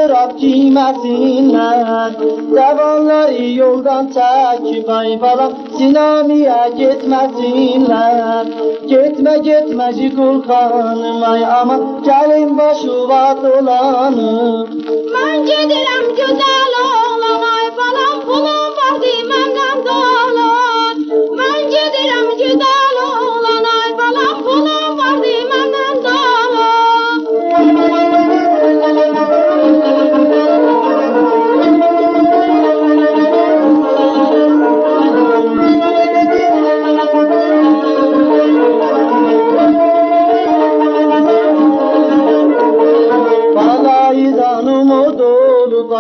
çorap giymesinler. Cavanları yoldan çekip ay balam sinamiye gitmesinler. Gitme gitme Jikulkanım ay aman gelin başıva dolanım. Ben gidirəm güzel oğlan ay balam pulum var dimenden dolan. Ben gidirəm güzel oğlan ay balam pulum var dimenden dolan.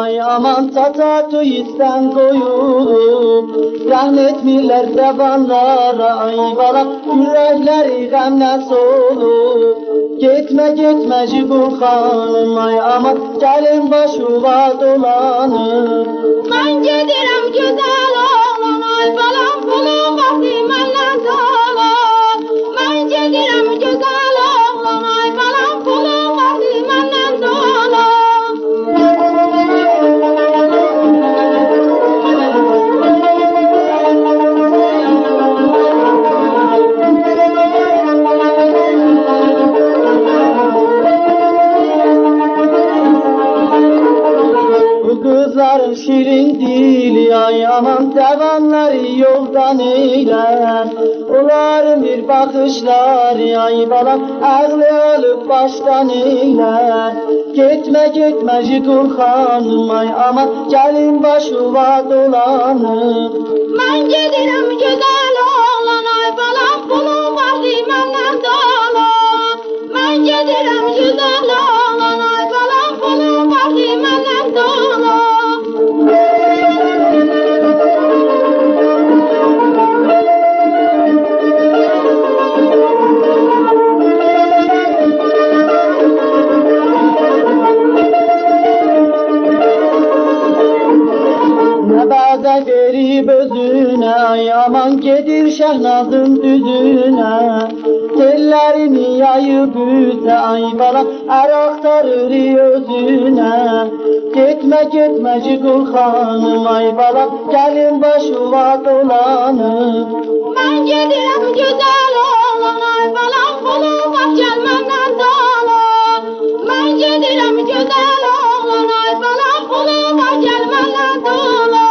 Ay aman tatatu isten koyulup Rahmetmirler zabanlara ay balam Yürekleri gamle solup Gitme gitme Jikulkanım ay aman gelin başıva dolanım. Ben gidirəm güzel oğlan ay balam pulum var dimenden dolan. Ben gidirəm güzel oğlan ay balam pulum var dimenden dolan. Kızların şirin dili ay aman devanları yoldan eyler. Onların bir bakışları ay balam ağlı olup baştan eyler. Gitme gitme Jikulkanım ay aman gelin başıva dolanım. Ben gidirəm güzel oğlan ay balam pulum var dimenden dolan. Ben gidirəm güzel oğlan ay balam pulum var dimenden dolan. Nebaze verip özüne ay aman gedir Şehnaz'ın düzüne. Tellerini yayıp üze ay balam er aktarır özüne. Gitme gitme Jikulkanım ay balam gelin başıva dolanım. Ben gidirəm güzel oğlan ay balam pulum var gelmenden dolan. Ben gidirəm güzel oğlan ay balam pulum var gelmenden dolan.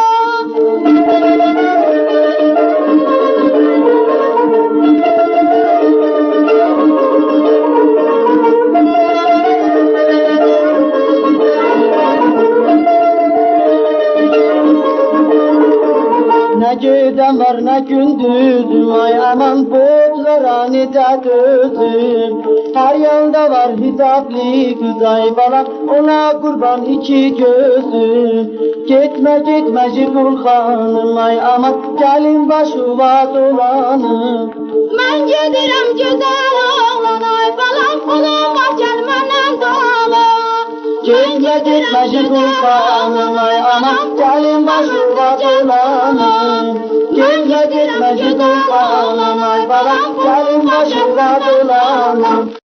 Ne gecem var ne gündüzüm ay aman botlara ne de gözüm. Her yanda var hitaplı kız ay balam ona kurban iki gözüm. Gitme gitme Jikulkanım ay aman gelin başıva dolanım. Ben gidirəm güzel oğlan ay balam pulum var gelmenden dolan. Gitme gitme Jikulkanım ay aman gelin başıva dolanım. Gitme gitme Jikulkanım ay balam gelin başıva dolanım.